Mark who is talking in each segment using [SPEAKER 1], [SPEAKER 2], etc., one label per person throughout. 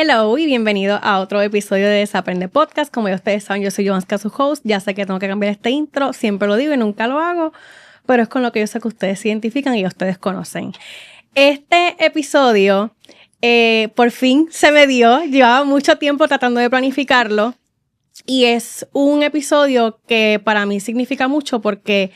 [SPEAKER 1] Hello y bienvenido a otro episodio de Desaprende Podcast. Como ya ustedes saben, yo soy Joanska, su host. Ya sé que tengo que cambiar este intro, siempre lo digo y nunca lo hago, pero es con lo que yo sé que ustedes se identifican y ustedes conocen. Este episodio por fin se me dio. Llevaba mucho tiempo tratando de planificarlo y es un episodio que para mí significa mucho porque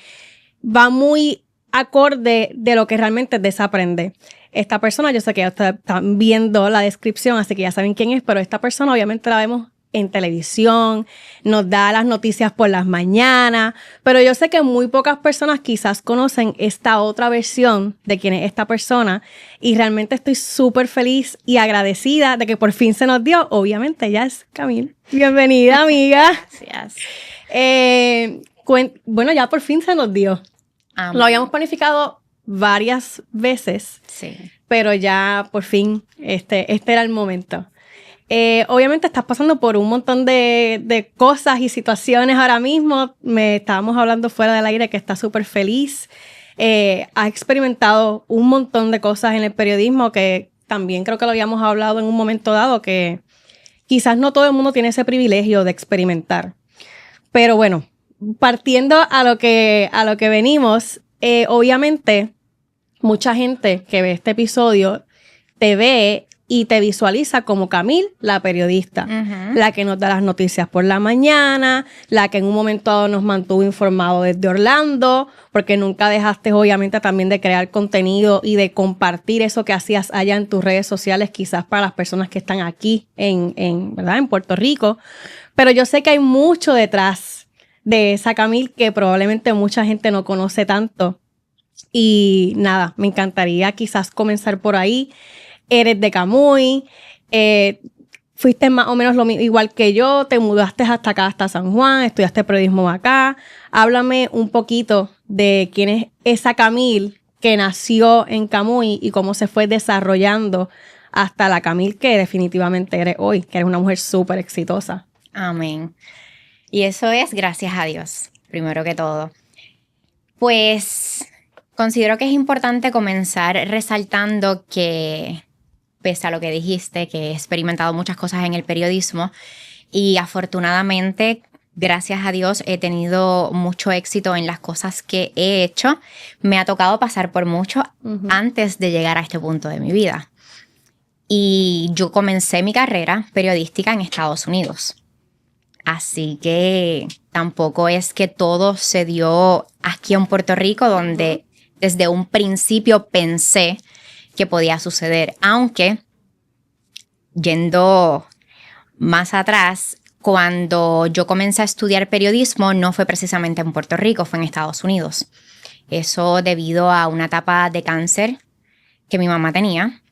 [SPEAKER 1] va muy acorde de lo que realmente es Desaprende. Esta persona, yo sé que ya están viendo la descripción, así que ya saben quién es, pero esta persona obviamente la vemos en televisión, nos da las noticias por las mañanas, pero yo sé que muy pocas personas quizás conocen esta otra versión de quién es esta persona y realmente estoy súper feliz y agradecida de que por fin se nos dio. Obviamente ella es Camil. Bienvenida, amiga.
[SPEAKER 2] Gracias.
[SPEAKER 1] Bueno, ya por fin se nos dio. Lo habíamos planificado varias veces,
[SPEAKER 2] sí,
[SPEAKER 1] pero ya por fin este era el momento. Obviamente estás pasando por un montón de cosas y situaciones ahora mismo. Estábamos hablando fuera del aire que estás súper feliz. Has experimentado un montón de cosas en el periodismo que también creo que lo habíamos hablado en un momento dado, que quizás no todo el mundo tiene ese privilegio de experimentar. Pero bueno, partiendo a lo que venimos, obviamente mucha gente que ve este episodio te ve y te visualiza como Camil, la periodista, la que nos da las noticias por la mañana, la que en un momento dado nos mantuvo informados desde Orlando, porque nunca dejaste obviamente también de crear contenido y de compartir eso que hacías allá en tus redes sociales, quizás para las personas que están aquí ¿verdad? En Puerto Rico. Pero yo sé que hay mucho detrás de esa Camil que probablemente mucha gente no conoce tanto. Y nada, me encantaría quizás comenzar por ahí. Eres de Camuy, fuiste más o menos igual que yo, te mudaste hasta acá, hasta San Juan, estudiaste periodismo acá. Háblame un poquito de quién es esa Camil que nació en Camuy y cómo se fue desarrollando hasta la Camil que definitivamente eres hoy, que eres una mujer súper exitosa.
[SPEAKER 2] Amén. Y eso es gracias a Dios, primero que todo. Pues considero que es importante comenzar resaltando que, pese a lo que dijiste, que he experimentado muchas cosas en el periodismo y afortunadamente, gracias a Dios, he tenido mucho éxito en las cosas que he hecho. Me ha tocado pasar por mucho antes de llegar a este punto de mi vida. Y yo comencé mi carrera periodística en Estados Unidos. Así que tampoco es que todo se dio aquí en Puerto Rico, donde desde un principio pensé que podía suceder. Aunque, yendo más atrás, cuando yo comencé a estudiar periodismo, no fue precisamente en Puerto Rico, fue en Estados Unidos. Eso debido a una etapa de cáncer que mi mamá tenía,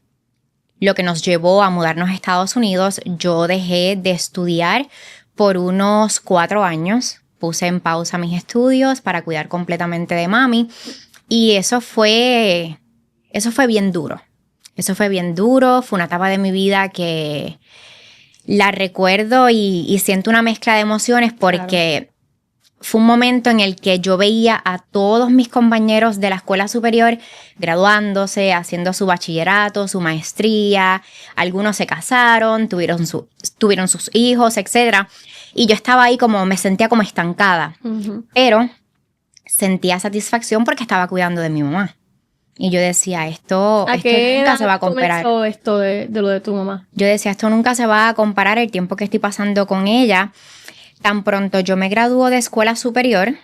[SPEAKER 2] lo que nos llevó a mudarnos a Estados Unidos. Yo dejé de estudiar por unos 4 años, puse en pausa mis estudios para cuidar completamente de mami y eso fue bien duro. Eso fue bien duro, fue una etapa de mi vida que la recuerdo y siento una mezcla de emociones porque fue un momento en el que yo veía a todos mis compañeros de la escuela superior graduándose, haciendo su bachillerato, su maestría. Algunos se casaron, tuvieron sus hijos, etc. Y yo estaba ahí me sentía como estancada. Pero sentía satisfacción porque estaba cuidando de mi mamá. Y yo decía, esto nunca se va a comparar.
[SPEAKER 1] ¿A qué edad comenzó esto de lo de tu mamá?
[SPEAKER 2] Yo decía, esto nunca se va a comparar el tiempo que estoy pasando con ella. Tan pronto yo me gradúo de escuela superior,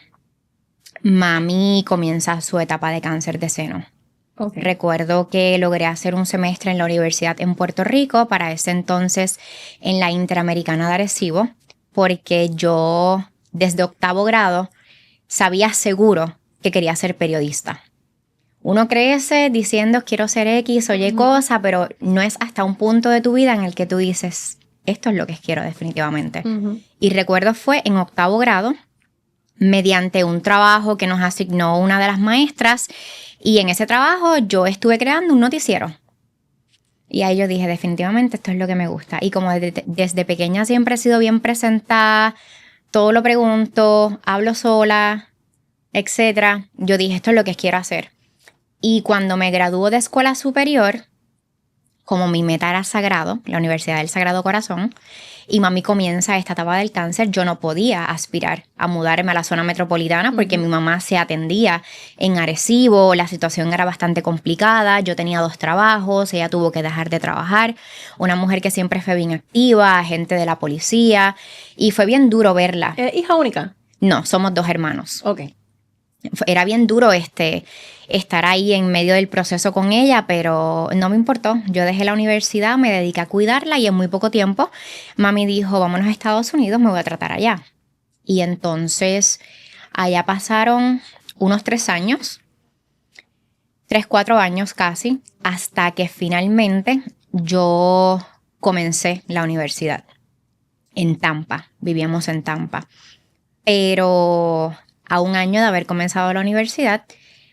[SPEAKER 2] mami comienza su etapa de cáncer de seno. Okay. Recuerdo que logré hacer un semestre en la universidad en Puerto Rico, para ese entonces en la Interamericana de Arecibo, porque yo desde 8º grado sabía seguro que quería ser periodista. Uno crece diciendo quiero ser X o Y cosa, pero no es hasta un punto de tu vida en el que tú dices, esto es lo que quiero definitivamente. Y recuerdo fue en 8º grado, mediante un trabajo que nos asignó una de las maestras, y en ese trabajo yo estuve creando un noticiero. Y ahí yo dije, definitivamente esto es lo que me gusta. Y como desde pequeña siempre he sido bien presentada, todo lo pregunto, hablo sola, etc. Yo dije, esto es lo que quiero hacer. Y cuando me graduó de escuela superior, como mi meta era Sagrado, la Universidad del Sagrado Corazón, y mami comienza esta etapa del cáncer, yo no podía aspirar a mudarme a la zona metropolitana porque mi mamá se atendía en Arecibo, la situación era bastante complicada, yo tenía 2 trabajos, ella tuvo que dejar de trabajar, una mujer que siempre fue bien activa, agente de la policía, y fue bien duro verla.
[SPEAKER 1] ¿Es hija única?
[SPEAKER 2] No, somos 2 hermanos.
[SPEAKER 1] Ok.
[SPEAKER 2] Era bien duro estar ahí en medio del proceso con ella, pero no me importó. Yo dejé la universidad, me dediqué a cuidarla y en muy poco tiempo mami dijo, vámonos a Estados Unidos, me voy a tratar allá. Y entonces allá pasaron unos 3 años, 3, 4 años casi, hasta que finalmente yo comencé la universidad en Tampa. Vivíamos en Tampa. Pero a 1 año de haber comenzado la universidad,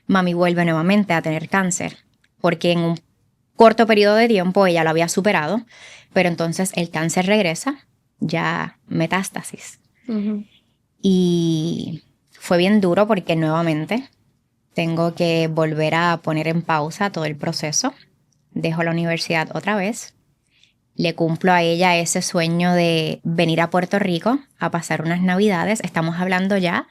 [SPEAKER 2] mami vuelve nuevamente a tener cáncer, porque en un corto periodo de tiempo ella lo había superado, pero entonces el cáncer regresa, ya metástasis.
[SPEAKER 1] Uh-huh.
[SPEAKER 2] Y fue bien duro porque nuevamente tengo que volver a poner en pausa todo el proceso. Dejo la universidad otra vez. Le cumplo a ella ese sueño de venir a Puerto Rico a pasar unas navidades. Estamos hablando ya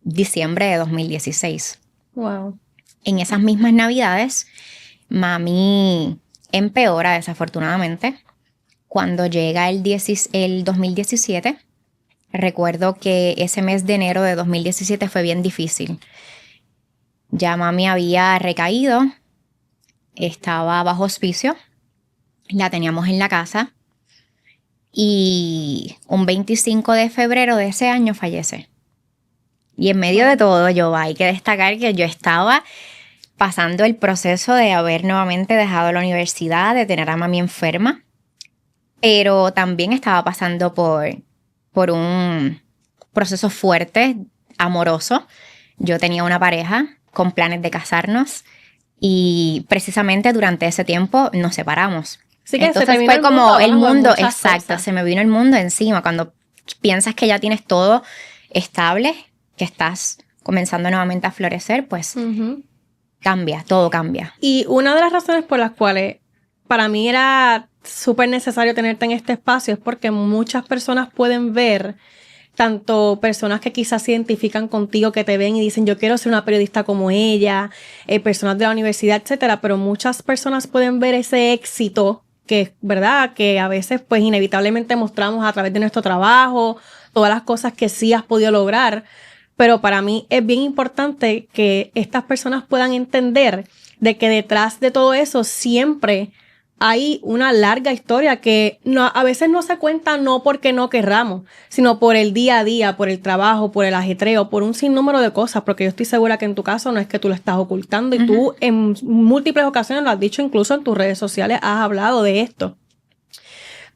[SPEAKER 2] diciembre de 2016.
[SPEAKER 1] Wow.
[SPEAKER 2] En esas mismas navidades, mami empeora desafortunadamente. Cuando llega el 2017, recuerdo que ese mes de enero de 2017 fue bien difícil. Ya mami había recaído, estaba bajo hospicio, la teníamos en la casa y un 25 de febrero de ese año fallece. Y en medio de todo, hay que destacar que yo estaba pasando el proceso de haber nuevamente dejado la universidad, de tener a mami enferma, pero también estaba pasando por un proceso fuerte, amoroso. Yo tenía una pareja con planes de casarnos y precisamente durante ese tiempo nos separamos.
[SPEAKER 1] Sí, que
[SPEAKER 2] entonces fue como el mundo, exacto, se me vino el mundo encima. Cuando piensas que ya tienes todo estable, que estás comenzando nuevamente a florecer, pues cambia, todo cambia.
[SPEAKER 1] Y una de las razones por las cuales para mí era súper necesario tenerte en este espacio es porque muchas personas pueden ver, tanto personas que quizás se identifican contigo, que te ven y dicen yo quiero ser una periodista como ella, personas de la universidad, etcétera, pero muchas personas pueden ver ese éxito que, ¿verdad? Que a veces pues inevitablemente mostramos a través de nuestro trabajo, todas las cosas que sí has podido lograr. Pero para mí es bien importante que estas personas puedan entender de que detrás de todo eso siempre hay una larga historia que a veces no se cuenta no porque no querramos, sino por el día a día, por el trabajo, por el ajetreo, por un sinnúmero de cosas, porque yo estoy segura que en tu caso no es que tú lo estás ocultando y tú en múltiples ocasiones lo has dicho, incluso en tus redes sociales has hablado de esto.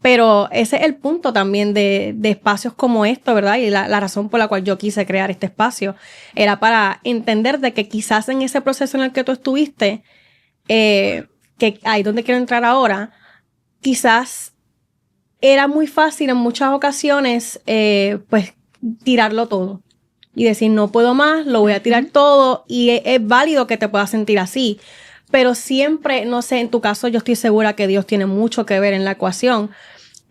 [SPEAKER 1] Pero ese es el punto también de espacios como esto, ¿verdad? Y la razón por la cual yo quise crear este espacio era para entender de que quizás en ese proceso en el que tú estuviste, que ahí donde quiero entrar ahora, quizás era muy fácil en muchas ocasiones, pues, tirarlo todo. Y decir, no puedo más, lo voy a tirar todo. Y es válido que te puedas sentir así. Pero siempre, no sé, en tu caso yo estoy segura que Dios tiene mucho que ver en la ecuación,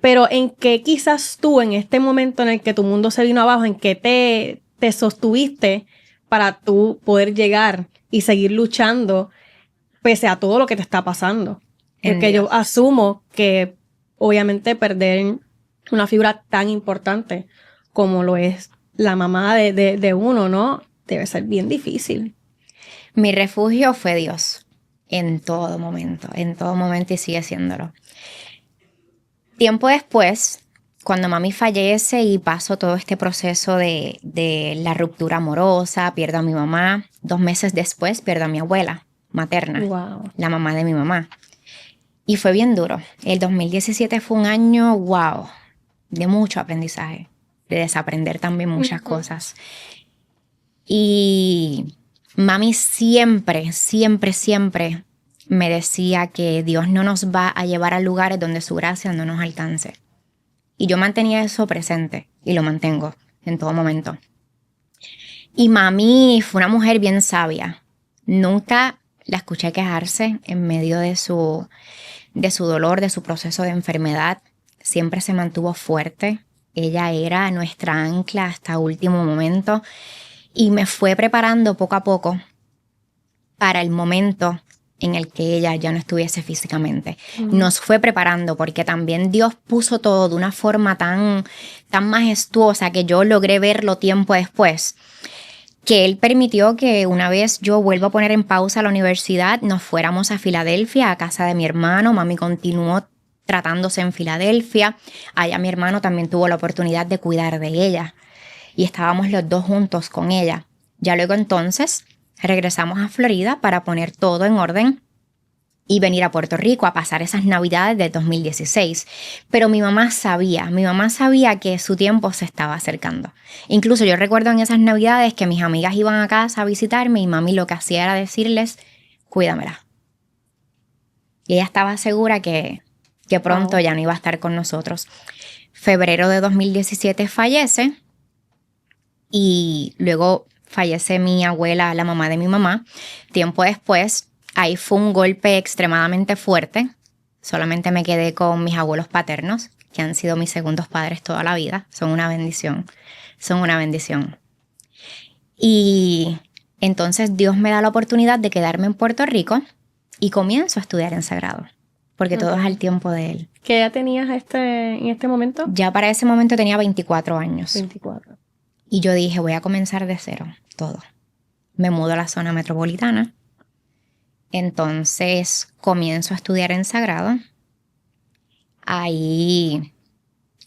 [SPEAKER 1] pero en que quizás tú en este momento en el que tu mundo se vino abajo, en que te sostuviste para tú poder llegar y seguir luchando pese a todo lo que te está pasando. Porque yo asumo que obviamente perder una figura tan importante como lo es la mamá de uno, ¿no? Debe ser bien difícil.
[SPEAKER 2] Mi refugio fue Dios. En todo momento y sigue siéndolo. Tiempo después, cuando mami fallece y paso todo este proceso de la ruptura amorosa, pierdo a mi mamá, 2 meses después pierdo a mi abuela materna,
[SPEAKER 1] Wow.
[SPEAKER 2] la mamá de mi mamá. Y fue bien duro. El 2017 fue un año, wow, de mucho aprendizaje, de desaprender también muchas cosas. Y mami siempre me decía que Dios no nos va a llevar a lugares donde su gracia no nos alcance. Y yo mantenía eso presente y lo mantengo en todo momento. Y mami fue una mujer bien sabia. Nunca la escuché quejarse en medio de su de su dolor, de su proceso de enfermedad, siempre se mantuvo fuerte. Ella era nuestra ancla hasta último momento y me fue preparando poco a poco para el momento en el que ella ya no estuviese físicamente. Nos fue preparando porque también Dios puso todo de una forma tan majestuosa que yo logré verlo tiempo después, que Él permitió que una vez yo vuelva a poner en pausa la universidad, nos fuéramos a Filadelfia, a casa de mi hermano. Mami continuó tratándose en Filadelfia. Allá mi hermano también tuvo la oportunidad de cuidar de ella y estábamos los dos juntos con ella. Ya luego entonces regresamos a Florida para poner todo en orden y venir a Puerto Rico a pasar esas navidades del 2016. Pero mi mamá sabía que su tiempo se estaba acercando. Incluso yo recuerdo en esas navidades que mis amigas iban a casa a visitarme y mami lo que hacía era decirles, cuídamela. Y ella estaba segura que pronto ya no iba a estar con nosotros. Febrero de 2017 fallece y luego fallece mi abuela, la mamá de mi mamá. Tiempo después, ahí fue un golpe extremadamente fuerte. Solamente me quedé con mis abuelos paternos, que han sido mis segundos padres toda la vida. Son una bendición. Y entonces Dios me da la oportunidad de quedarme en Puerto Rico y comienzo a estudiar en Sagrado, porque todo es al tiempo de Él.
[SPEAKER 1] ¿Qué edad tenías en este momento?
[SPEAKER 2] Ya para ese momento tenía 24 años.
[SPEAKER 1] 24.
[SPEAKER 2] Y yo dije, voy a comenzar de cero, todo. Me mudo a la zona metropolitana. Entonces comienzo a estudiar en Sagrado. Ahí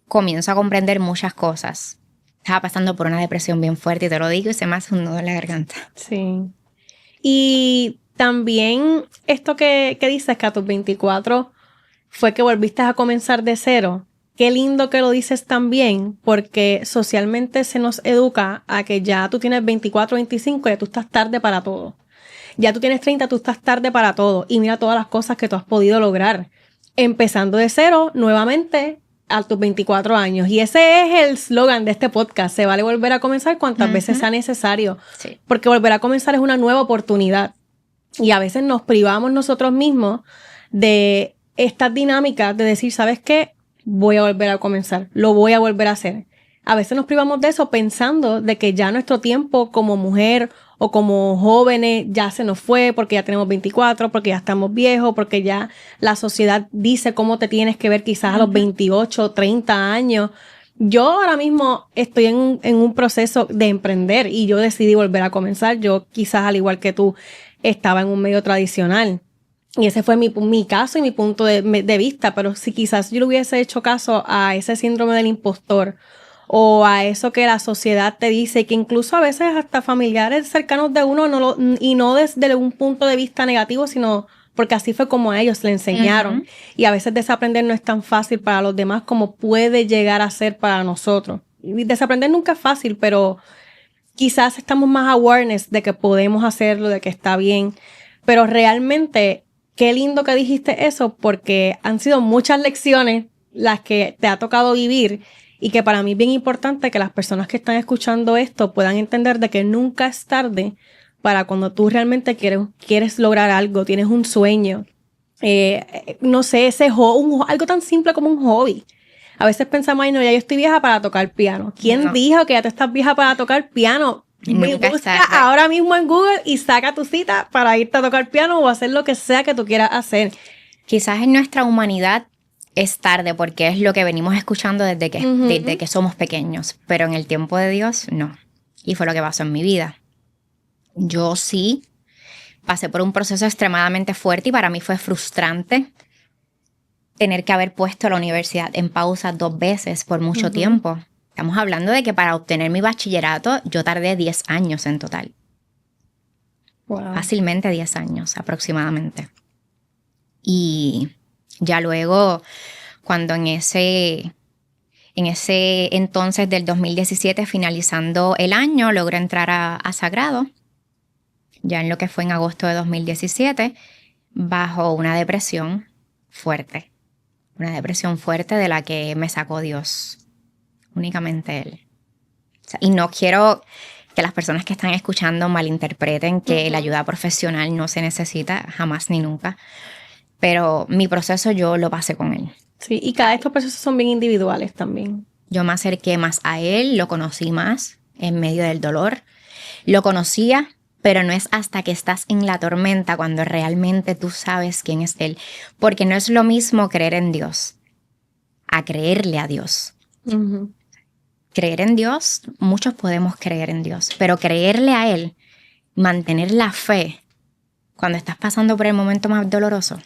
[SPEAKER 2] comienzo a comprender muchas cosas. Estaba pasando por una depresión bien fuerte y te lo digo y se me hace un nudo en la garganta.
[SPEAKER 1] Sí. Y también esto que dices que a tus 24 fue que volviste a comenzar de cero. Qué lindo que lo dices también, porque socialmente se nos educa a que ya tú tienes 24, 25 y ya tú estás tarde para todo. Ya tú tienes 30, tú estás tarde para todo. Y mira todas las cosas que tú has podido lograr. Empezando de cero, nuevamente, a tus 24 años. Y ese es el slogan de este podcast. Se vale volver a comenzar cuantas veces sea necesario.
[SPEAKER 2] Sí.
[SPEAKER 1] Porque volver a comenzar es una nueva oportunidad. Y a veces nos privamos nosotros mismos de estas dinámicas de decir, ¿sabes qué? Voy a volver a comenzar. Lo voy a volver a hacer. A veces nos privamos de eso pensando de que ya nuestro tiempo como mujer o como jóvenes ya se nos fue porque ya tenemos 24, porque ya estamos viejos, porque ya la sociedad dice cómo te tienes que ver quizás a los 28, 30 años. Yo ahora mismo estoy en un proceso de emprender y yo decidí volver a comenzar. Yo quizás al igual que tú estaba en un medio tradicional. Y ese fue mi caso y mi punto de vista. Pero si quizás yo le hubiese hecho caso a ese síndrome del impostor o a eso que la sociedad te dice, que incluso a veces hasta familiares cercanos de uno, y no desde un punto de vista negativo, sino porque así fue como a ellos le enseñaron. Y a veces desaprender no es tan fácil para los demás como puede llegar a ser para nosotros. Y desaprender nunca es fácil, pero quizás estamos más awareness de que podemos hacerlo, de que está bien. Pero realmente, qué lindo que dijiste eso, porque han sido muchas lecciones las que te ha tocado vivir y que para mí es bien importante que las personas que están escuchando esto puedan entender de que nunca es tarde para cuando tú realmente quieres lograr algo, tienes un sueño, no sé, algo tan simple como un hobby. A veces pensamos, ay no, ya yo estoy vieja para tocar piano. ¿Quién dijo que ya tú estás vieja para tocar piano? Busca ahora mismo en Google y saca tu cita para irte a tocar piano o hacer lo que sea que tú quieras hacer.
[SPEAKER 2] Quizás en nuestra humanidad es tarde porque es lo que venimos escuchando desde que somos pequeños, pero en el tiempo de Dios no. Y fue lo que pasó en mi vida. Yo sí pasé por un proceso extremadamente fuerte y para mí fue frustrante tener que haber puesto la universidad en pausa 2 veces por mucho tiempo. Estamos hablando de que para obtener mi bachillerato yo tardé 10 años en total.
[SPEAKER 1] Wow.
[SPEAKER 2] Fácilmente 10 años aproximadamente. Y ya luego, cuando en ese entonces del 2017, finalizando el año, logré entrar a Sagrado, ya en lo que fue en agosto de 2017, bajo una depresión fuerte. Una depresión fuerte de la que me sacó Dios. Únicamente Él. O sea, y no quiero que las personas que están escuchando malinterpreten que la ayuda profesional no se necesita jamás ni nunca. pero mi proceso yo lo pasé con él.
[SPEAKER 1] Sí, y cada estos procesos son bien individuales también.
[SPEAKER 2] Yo me acerqué más a él, lo conocí más en medio del dolor. Lo conocía, pero no es hasta que estás en la tormenta cuando realmente tú sabes quién es Él. Porque no es lo mismo creer en Dios a creerle a Dios.
[SPEAKER 1] Uh-huh.
[SPEAKER 2] Creer en Dios, muchos podemos creer en Dios, pero creerle a Él, mantener la fe cuando estás pasando por el momento más doloroso,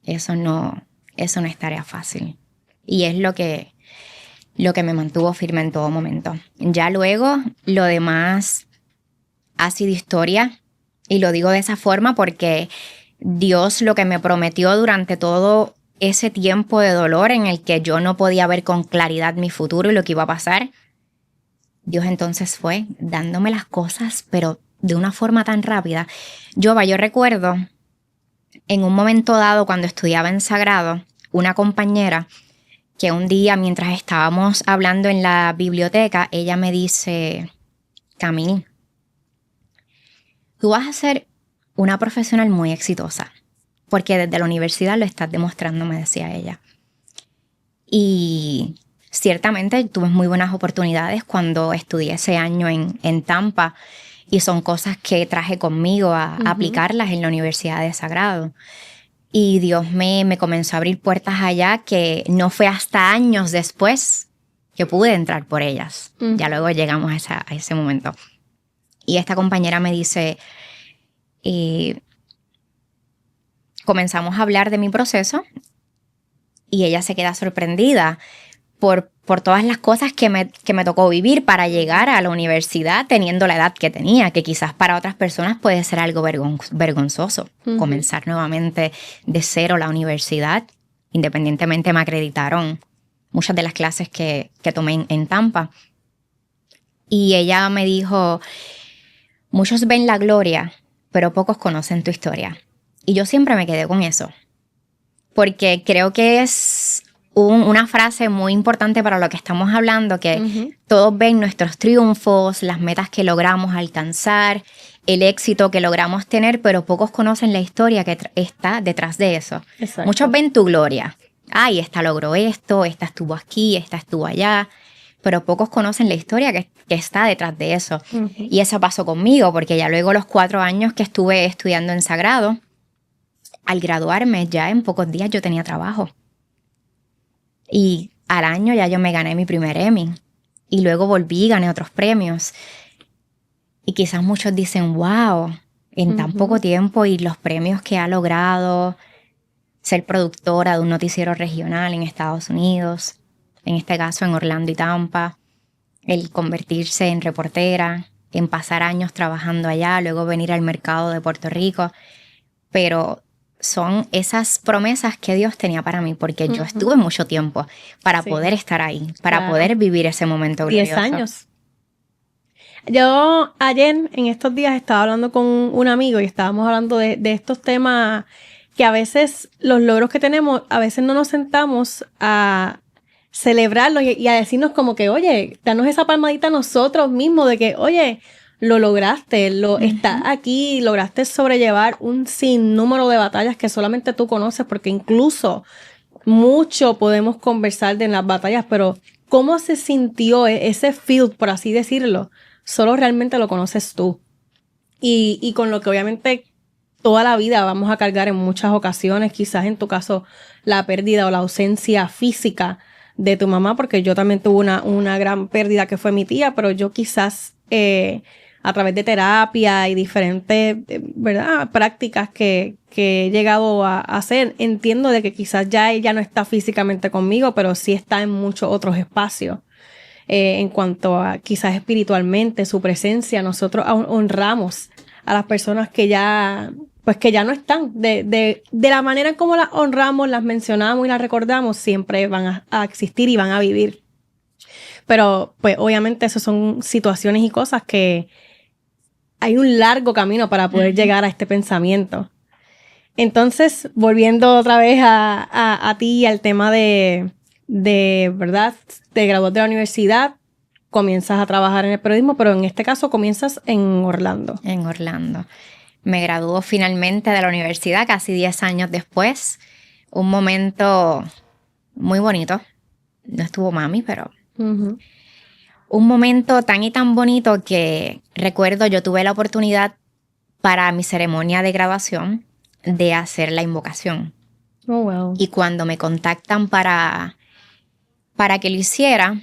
[SPEAKER 2] eso no es tarea fácil. Y es lo que me mantuvo firme en todo momento. Ya luego, lo demás ha sido historia, y lo digo de esa forma porque Dios lo que me prometió durante todo ese tiempo de dolor en el que yo no podía ver con claridad mi futuro y lo que iba a pasar, Dios entonces fue dándome las cosas, pero de una forma tan rápida. Yo recuerdo en un momento dado cuando estudiaba en Sagrado, una compañera que un día mientras estábamos hablando en la biblioteca, ella me dice, Camille, tú vas a ser una profesional muy exitosa, porque desde la universidad lo estás demostrando, me decía ella. Y ciertamente tuve muy buenas oportunidades cuando estudié ese año en Tampa, y son cosas que traje conmigo a aplicarlas en la Universidad de Sagrado. Y Dios me comenzó a abrir puertas allá que no fue hasta años después que pude entrar por ellas. Ya luego llegamos a ese momento. Y esta compañera me dice, comenzamos a hablar de mi proceso y ella se queda sorprendida por todas las cosas que me tocó vivir para llegar a la universidad teniendo la edad que tenía, que quizás para otras personas puede ser algo vergonzoso. Comenzar nuevamente de cero la universidad. Independientemente me acreditaron muchas de las clases que tomé en Tampa. Y ella me dijo, muchos ven la gloria, pero pocos conocen tu historia. Y yo siempre me quedé con eso, porque creo que es una frase muy importante para lo que estamos hablando, que todos ven nuestros triunfos, las metas que logramos alcanzar, el éxito que logramos tener, pero pocos conocen la historia que está detrás de eso. Exacto. Muchos ven tu gloria. Ay, esta logró esto, esta estuvo aquí, esta estuvo allá, pero pocos conocen la historia que está detrás de eso. Y eso pasó conmigo, porque ya luego los 4 años que estuve estudiando en Sagrado, al graduarme ya en pocos días yo tenía trabajo. Y al año ya yo me gané mi primer Emmy. Y luego volví y gané otros premios. Y quizás muchos dicen, wow, en tan poco tiempo y los premios que ha logrado, ser productora de un noticiero regional en Estados Unidos, en este caso en Orlando y Tampa, el convertirse en reportera, en pasar años trabajando allá, luego venir al mercado de Puerto Rico. Pero son esas promesas que Dios tenía para mí, porque yo estuve mucho tiempo para poder estar ahí, para poder vivir ese momento glorioso.
[SPEAKER 1] 10 años. Yo ayer, en estos días, estaba hablando con un amigo y estábamos hablando de estos temas que a veces los logros que tenemos, a veces no nos sentamos a celebrarlos y a decirnos como que, oye, danos esa palmadita a nosotros mismos de que, oye, lo lograste, estás aquí, lograste sobrellevar un sinnúmero de batallas que solamente tú conoces, porque incluso mucho podemos conversar de las batallas, pero ¿cómo se sintió ese feel, por así decirlo? Solo realmente lo conoces tú. Y con lo que obviamente toda la vida vamos a cargar en muchas ocasiones, quizás en tu caso la pérdida o la ausencia física de tu mamá, porque yo también tuve una gran pérdida que fue mi tía, pero yo quizás a través de terapia y diferentes ¿verdad? Prácticas que he llegado a hacer, entiendo de que quizás ya ella no está físicamente conmigo, pero sí está en muchos otros espacios. En cuanto a quizás espiritualmente, su presencia, nosotros honramos a las personas que ya no están. De la manera en cómo las honramos, las mencionamos y las recordamos, siempre van a existir y van a vivir. Pero pues obviamente esas son situaciones y cosas que hay un largo camino para poder llegar a este pensamiento. Entonces, volviendo otra vez a ti, al tema de ¿verdad? Te gradúas de la universidad, comienzas a trabajar en el periodismo, pero en este caso comienzas en Orlando.
[SPEAKER 2] En Orlando. Me graduó finalmente de la universidad casi 10 años después. Un momento muy bonito. No estuvo mami, pero
[SPEAKER 1] Ujú.
[SPEAKER 2] un momento tan y tan bonito que recuerdo yo tuve la oportunidad para mi ceremonia de graduación de hacer la invocación.
[SPEAKER 1] Oh, wow.
[SPEAKER 2] Y cuando me contactan para que lo hiciera,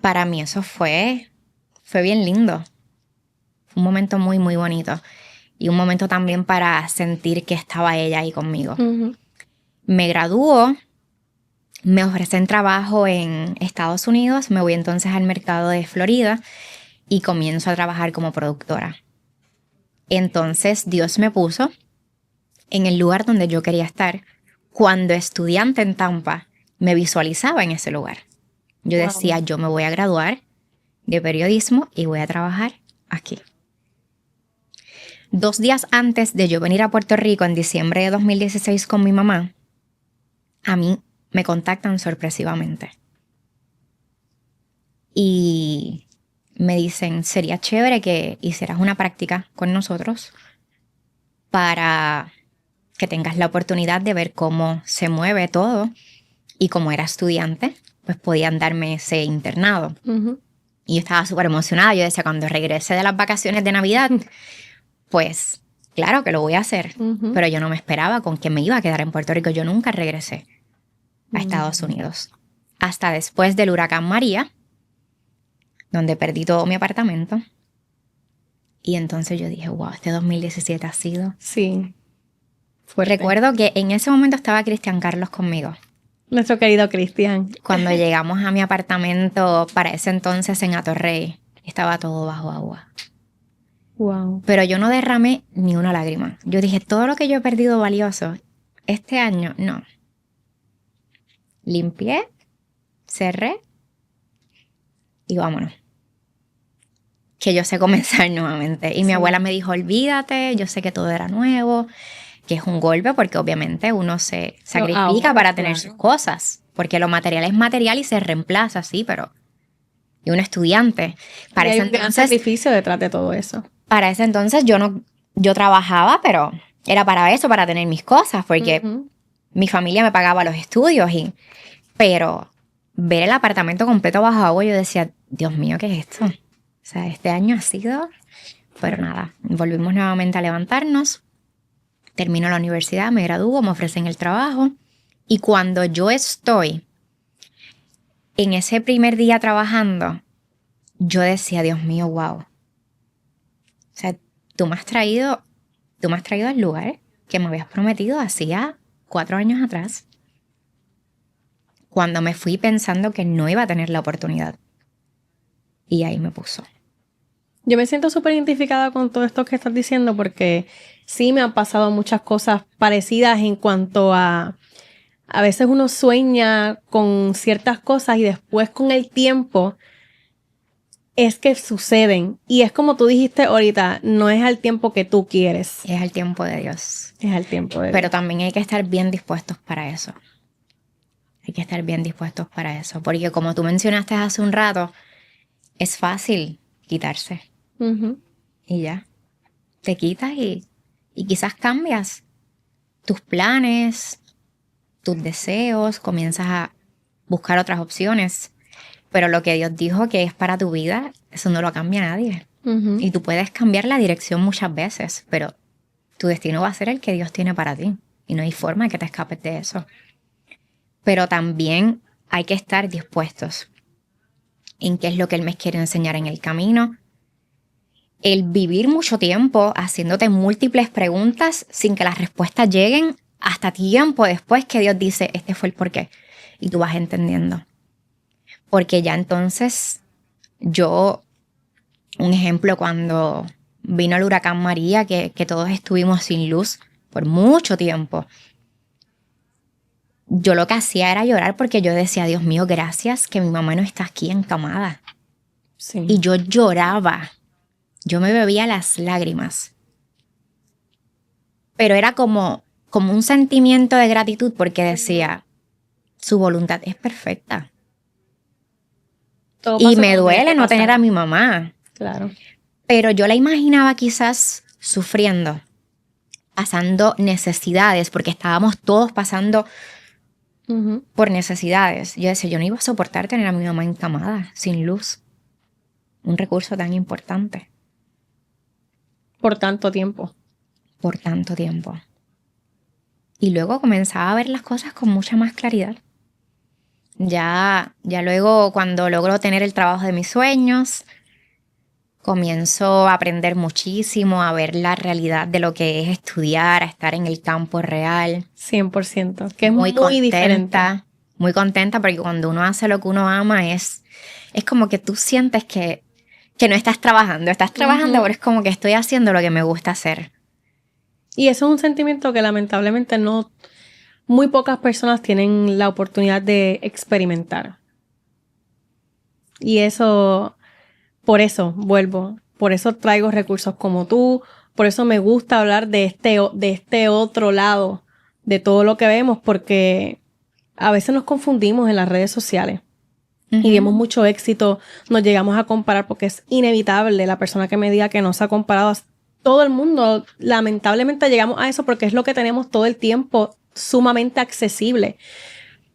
[SPEAKER 2] para mí eso fue bien lindo. Un momento muy, muy bonito. Y un momento también para sentir que estaba ella ahí conmigo.
[SPEAKER 1] Ujú.
[SPEAKER 2] Me graduó, me ofrecen trabajo en Estados Unidos, me voy entonces al mercado de Florida y comienzo a trabajar como productora. Entonces Dios me puso en el lugar donde yo quería estar. Cuando estudiante en Tampa, me visualizaba en ese lugar. Yo
[SPEAKER 1] Wow.
[SPEAKER 2] decía, yo me voy a graduar de periodismo y voy a trabajar aquí. 2 días antes de yo venir a Puerto Rico en diciembre de 2016 con mi mamá, a mí me contactan sorpresivamente. Y me dicen, sería chévere que hicieras una práctica con nosotros para que tengas la oportunidad de ver cómo se mueve todo. Y como era estudiante, pues podían darme ese internado.
[SPEAKER 1] Ujú.
[SPEAKER 2] Y yo estaba súper emocionada. Yo decía, cuando regrese de las vacaciones de Navidad, pues claro que lo voy a hacer.
[SPEAKER 1] Ujú.
[SPEAKER 2] Pero yo no me esperaba con que me iba a quedar en Puerto Rico. Yo nunca regresé a Estados Unidos. Hasta después del huracán María, donde perdí todo mi apartamento. Y entonces yo dije, wow, este 2017 ha sido...
[SPEAKER 1] Sí. Fuerte.
[SPEAKER 2] Recuerdo que en ese momento estaba Cristian Carlos conmigo.
[SPEAKER 1] Nuestro querido Cristian.
[SPEAKER 2] Cuando llegamos a mi apartamento, para ese entonces en Atorrey, estaba todo bajo agua.
[SPEAKER 1] Wow.
[SPEAKER 2] Pero yo no derramé ni una lágrima. Yo dije, todo lo que yo he perdido valioso, este año, no. Limpié, cerré y vámonos. Que yo sé comenzar nuevamente. Y mi abuela me dijo, olvídate, yo sé que todo era nuevo, que es un golpe porque obviamente uno se sacrifica
[SPEAKER 1] ahora,
[SPEAKER 2] para tener
[SPEAKER 1] claro.
[SPEAKER 2] sus cosas. Porque lo material es material y se reemplaza, sí, pero... Y un estudiante.
[SPEAKER 1] Y hay un gran sacrificio detrás de todo eso.
[SPEAKER 2] Para ese entonces yo trabajaba, pero era para eso, para tener mis cosas, porque
[SPEAKER 1] Ujú.
[SPEAKER 2] mi familia me pagaba los estudios. Pero ver el apartamento completo bajo agua, yo decía, Dios mío, ¿qué es esto? O sea, este año ha sido... Pero nada, volvimos nuevamente a levantarnos. Termino la universidad, me gradúo, me ofrecen el trabajo. Y cuando yo estoy en ese primer día trabajando, yo decía, Dios mío, wow. O sea, tú me has traído al lugar que me habías prometido hacía 4 años atrás. Cuando me fui pensando que no iba a tener la oportunidad. Y ahí me puso.
[SPEAKER 1] Yo me siento súper identificada con todo esto que estás diciendo porque sí me han pasado muchas cosas parecidas en cuanto a veces uno sueña con ciertas cosas y después con el tiempo es que suceden. Y es como tú dijiste ahorita, no es al tiempo que tú quieres,
[SPEAKER 2] Es el tiempo de Dios.
[SPEAKER 1] es al tiempo de
[SPEAKER 2] Pero
[SPEAKER 1] Dios.
[SPEAKER 2] también hay que estar bien dispuestos para eso. Hay que estar bien dispuestos para eso. Porque como tú mencionaste hace un rato, es fácil quitarse.
[SPEAKER 1] Ujú.
[SPEAKER 2] Y ya. Te quitas y quizás cambias tus planes, tus deseos, comienzas a buscar otras opciones. Pero lo que Dios dijo que es para tu vida, eso no lo cambia nadie.
[SPEAKER 1] Ujú.
[SPEAKER 2] Y tú puedes cambiar la dirección muchas veces, pero tu destino va a ser el que Dios tiene para ti. Y no hay forma de que te escapes de eso. Pero también hay que estar dispuestos en qué es lo que Él me quiere enseñar en el camino. El vivir mucho tiempo haciéndote múltiples preguntas sin que las respuestas lleguen hasta tiempo después que Dios dice, este fue el porqué. Y tú vas entendiendo. Porque ya entonces un ejemplo, cuando vino el huracán María, que todos estuvimos sin luz por mucho tiempo, yo lo que hacía era llorar porque yo decía, Dios mío, gracias que mi mamá no está aquí encamada.
[SPEAKER 1] Sí.
[SPEAKER 2] Y yo lloraba. Yo me bebía las lágrimas. Pero era como un sentimiento de gratitud porque decía, su voluntad es perfecta.
[SPEAKER 1] Todo
[SPEAKER 2] Y
[SPEAKER 1] pasa
[SPEAKER 2] me
[SPEAKER 1] como tiene
[SPEAKER 2] duele
[SPEAKER 1] que
[SPEAKER 2] no
[SPEAKER 1] pasar.
[SPEAKER 2] tener a mi mamá.
[SPEAKER 1] Claro.
[SPEAKER 2] Pero yo la imaginaba quizás sufriendo, pasando necesidades, porque estábamos todos pasando por necesidades. Yo decía, yo no iba a soportar tener a mi mamá encamada, sin luz. Un recurso tan importante.
[SPEAKER 1] Por tanto tiempo.
[SPEAKER 2] Por tanto tiempo. Y luego comenzaba a ver las cosas con mucha más claridad. Ya luego, cuando logro tener el trabajo de mis sueños, comienzo a aprender muchísimo, a ver la realidad de lo que es estudiar, a estar en el campo real.
[SPEAKER 1] 100%, que es muy diferente.
[SPEAKER 2] Muy contenta porque cuando uno hace lo que uno ama es como que tú sientes que no estás trabajando, pero es como que estoy haciendo lo que me gusta hacer.
[SPEAKER 1] Y eso es un sentimiento que lamentablemente muy pocas personas tienen la oportunidad de experimentar. Y eso, por eso traigo recursos como tú, por eso me gusta hablar de este otro lado de todo lo que vemos, porque a veces nos confundimos en las redes sociales. Y vemos mucho éxito, nos llegamos a comparar porque es inevitable. La persona que me diga que no se ha comparado, todo el mundo, lamentablemente llegamos a eso porque es lo que tenemos todo el tiempo sumamente accesible.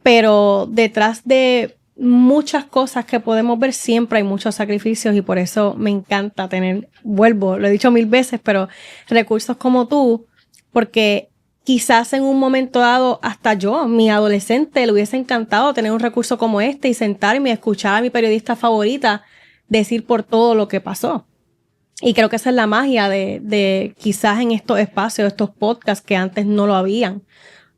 [SPEAKER 1] Pero detrás de muchas cosas que podemos ver siempre hay muchos sacrificios y por eso me encanta lo he dicho 1000 veces, pero recursos como tú, porque quizás en un momento dado, hasta yo, mi adolescente, le hubiese encantado tener un recurso como este y sentarme y escuchar a mi periodista favorita decir por todo lo que pasó. Y creo que esa es la magia de quizás en estos espacios, estos podcasts que antes no lo habían,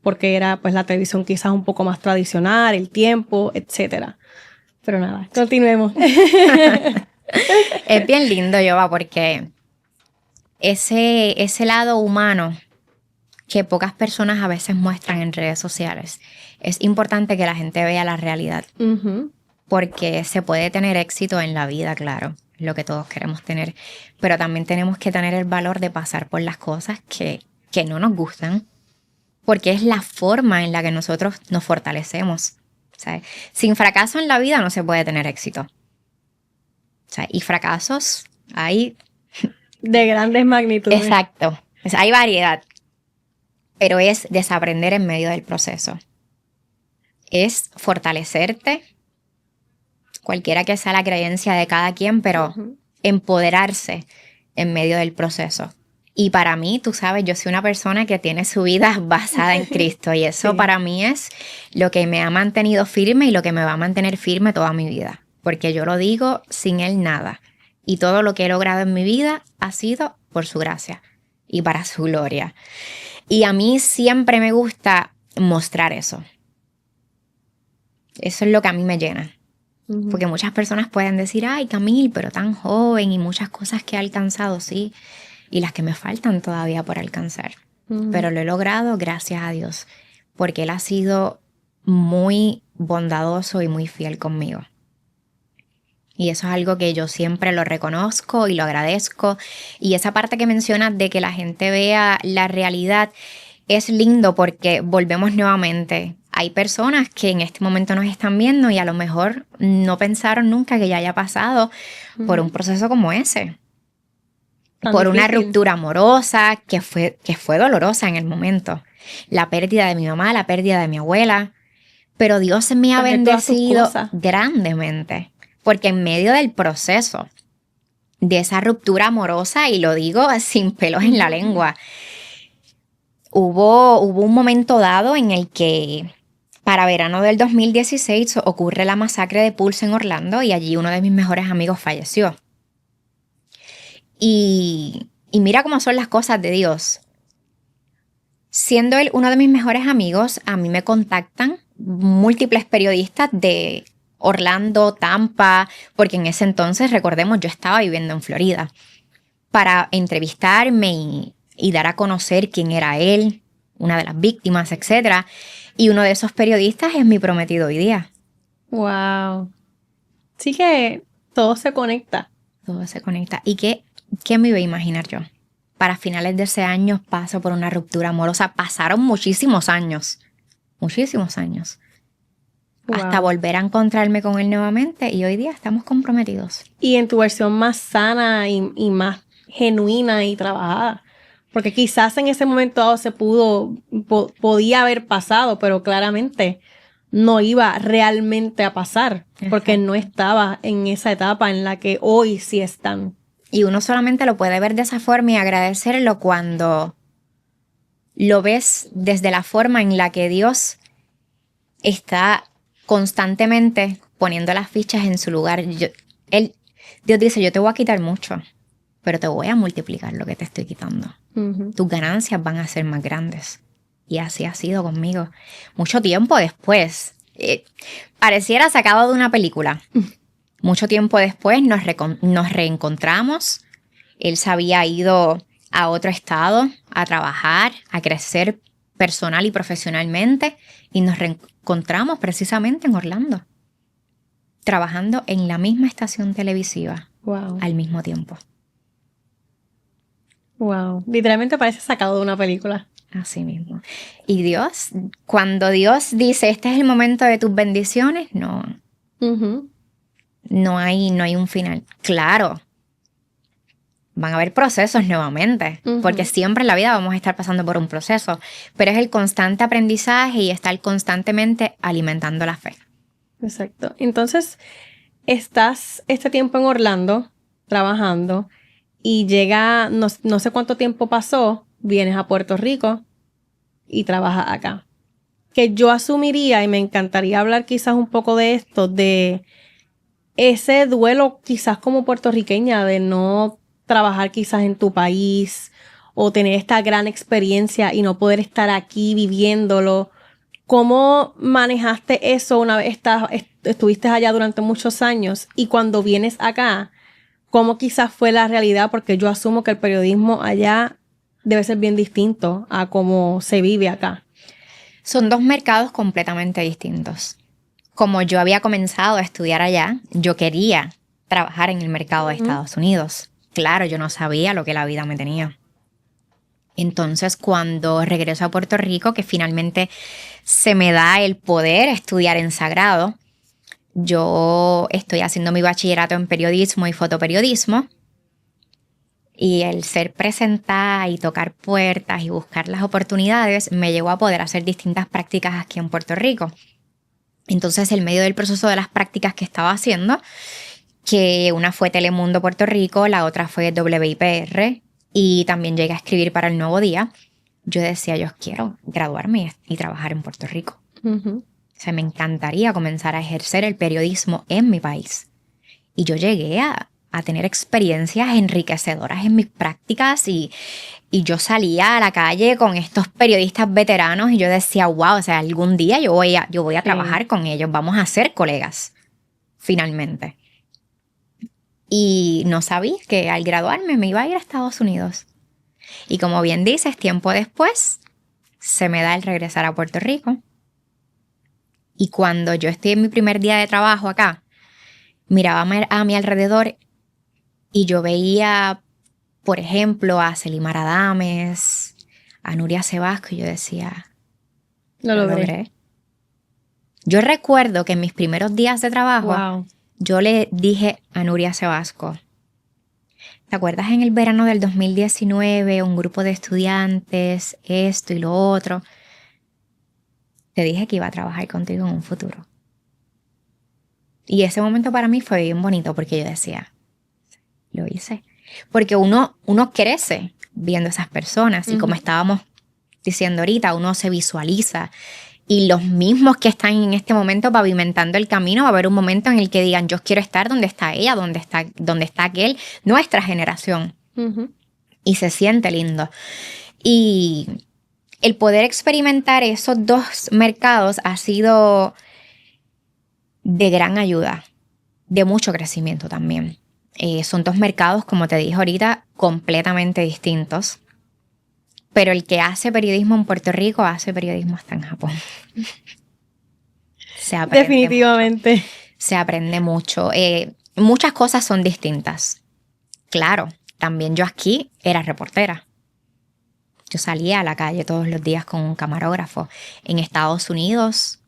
[SPEAKER 1] porque era pues la televisión quizás un poco más tradicional, el tiempo, etcétera. Pero nada, continuemos.
[SPEAKER 2] Es bien lindo, Yoba, porque ese lado humano que pocas personas a veces muestran en redes sociales. Es importante que la gente vea la realidad. Porque se puede tener éxito en la vida, claro, lo que todos queremos tener. Pero también tenemos que tener el valor de pasar por las cosas que no nos gustan. Porque es la forma en la que nosotros nos fortalecemos. ¿Sabes? Sin fracaso en la vida no se puede tener éxito. ¿Sabes? Y fracasos hay...
[SPEAKER 1] de grandes magnitudes.
[SPEAKER 2] Exacto. Hay variedad. Pero es desaprender en medio del proceso. Es fortalecerte, cualquiera que sea la creencia de cada quien, pero empoderarse en medio del proceso. Y para mí, tú sabes, yo soy una persona que tiene su vida basada en Cristo y eso para mí es lo que me ha mantenido firme y lo que me va a mantener firme toda mi vida. Porque yo lo digo, sin Él nada. Y todo lo que he logrado en mi vida ha sido por su gracia y para su gloria. Y a mí siempre me gusta mostrar eso. Eso es lo que a mí me llena. Porque muchas personas pueden decir, ay, Camille, pero tan joven y muchas cosas que he alcanzado, sí. Y las que me faltan todavía por alcanzar. Pero lo he logrado gracias a Dios. Porque Él ha sido muy bondadoso y muy fiel conmigo. Y eso es algo que yo siempre lo reconozco y lo agradezco. Y esa parte que mencionas de que la gente vea la realidad es lindo porque volvemos nuevamente. Hay personas que en este momento nos están viendo y a lo mejor no pensaron nunca que ya haya pasado por un proceso como ese. Tan por difícil. Una ruptura amorosa que fue dolorosa en el momento. La pérdida de mi mamá, la pérdida de mi abuela. Pero Dios me ha bendecido grandemente. Porque en medio del proceso de esa ruptura amorosa, y lo digo sin pelos en la lengua, hubo un momento dado en el que para verano del 2016 ocurre la masacre de Pulse en Orlando y allí uno de mis mejores amigos falleció. Y mira cómo son las cosas de Dios. Siendo él uno de mis mejores amigos, a mí me contactan múltiples periodistas de Orlando, Tampa, porque en ese entonces, recordemos, yo estaba viviendo en Florida, para entrevistarme y dar a conocer quién era él, una de las víctimas, etc. Y uno de esos periodistas es mi prometido hoy día.
[SPEAKER 1] ¡Wow! Sí que todo se conecta.
[SPEAKER 2] Todo se conecta. ¿Y qué me iba a imaginar yo? Para finales de ese año paso por una ruptura amorosa. Pasaron muchísimos años. Muchísimos años. Wow. Hasta volver a encontrarme con él nuevamente y hoy día estamos comprometidos.
[SPEAKER 1] Y en tu versión más sana y más genuina y trabajada. Porque quizás en ese momento dado se podía haber pasado, pero claramente no iba realmente a pasar, porque no estaba en esa etapa en la que hoy sí están.
[SPEAKER 2] Y uno solamente lo puede ver de esa forma y agradecerlo cuando lo ves desde la forma en la que Dios está constantemente poniendo las fichas en su lugar. Dios dice, yo te voy a quitar mucho, pero te voy a multiplicar lo que te estoy quitando. Uh-huh. Tus ganancias van a ser más grandes. Y así ha sido conmigo. Mucho tiempo después, pareciera sacado de una película. Mucho tiempo después nos reencontramos. Él se había ido a otro estado a trabajar, a crecer personal y profesionalmente, y nos reencontramos precisamente en Orlando, trabajando en la misma estación televisiva. Wow. Al mismo tiempo.
[SPEAKER 1] Wow, literalmente parece sacado de una película.
[SPEAKER 2] Así mismo. Y Dios, cuando Dios dice, este es el momento de tus bendiciones, no. Uh-huh. No hay un final. Claro, van a haber procesos nuevamente, uh-huh, porque siempre en la vida vamos a estar pasando por un proceso, pero es el constante aprendizaje y estar constantemente alimentando la fe.
[SPEAKER 1] Exacto. Entonces, estás este tiempo en Orlando trabajando y llega, no sé cuánto tiempo pasó, vienes a Puerto Rico y trabajas acá. Que yo asumiría, y me encantaría hablar quizás un poco de esto, de ese duelo quizás como puertorriqueña de no trabajar quizás en tu país o tener esta gran experiencia y no poder estar aquí viviéndolo. ¿Cómo manejaste eso una vez estuviste allá durante muchos años y cuando vienes acá, cómo quizás fue la realidad? Porque yo asumo que el periodismo allá debe ser bien distinto a cómo se vive acá.
[SPEAKER 2] Son dos mercados completamente distintos. Como yo había comenzado a estudiar allá, yo quería trabajar en el mercado de Estados Unidos. Claro, yo no sabía lo que la vida me tenía. Entonces, cuando regreso a Puerto Rico, que finalmente se me da el poder estudiar en Sagrado, yo estoy haciendo mi bachillerato en periodismo y fotoperiodismo. Y el ser presentada y tocar puertas y buscar las oportunidades me llevó a poder hacer distintas prácticas aquí en Puerto Rico. Entonces, en medio del proceso de las prácticas que estaba haciendo, que una fue Telemundo Puerto Rico, la otra fue WIPR, y también llegué a escribir para El Nuevo Día, yo decía, yo quiero graduarme y trabajar en Puerto Rico. Uh-huh. O sea, me encantaría comenzar a ejercer el periodismo en mi país. Y yo llegué a tener experiencias enriquecedoras en mis prácticas y yo salía a la calle con estos periodistas veteranos y yo decía, wow, o sea, algún día yo voy a trabajar con ellos, vamos a ser colegas, finalmente. Y no sabía que al graduarme me iba a ir a Estados Unidos. Y como bien dices, tiempo después se me da el regresar a Puerto Rico. Y cuando yo estoy en mi primer día de trabajo acá, miraba a mi alrededor y yo veía, por ejemplo, a Celimar Adames, a Nuria Sebasco, y yo decía, lo logré. Yo recuerdo que en mis primeros días de trabajo, yo le dije a Nuria Sebasco, ¿te acuerdas en el verano del 2019, un grupo de estudiantes, esto y lo otro? Te dije que iba a trabajar contigo en un futuro. Y ese momento para mí fue bien bonito porque yo decía, lo hice. Porque uno crece viendo esas personas y como estábamos diciendo ahorita, uno se visualiza y los mismos que están en este momento pavimentando el camino, va a haber un momento en el que digan, yo quiero estar donde está ella, donde está aquel, nuestra generación. Uh-huh. Y se siente lindo. Y el poder experimentar esos dos mercados ha sido de gran ayuda, de mucho crecimiento también. Son dos mercados, como te dije ahorita, completamente distintos. Pero el que hace periodismo en Puerto Rico hace periodismo hasta en Japón. Se aprende
[SPEAKER 1] definitivamente.
[SPEAKER 2] Mucho. Se aprende mucho. Muchas cosas son distintas. Claro, también yo aquí era reportera. Yo salía a la calle todos los días con un camarógrafo. En Estados Unidos,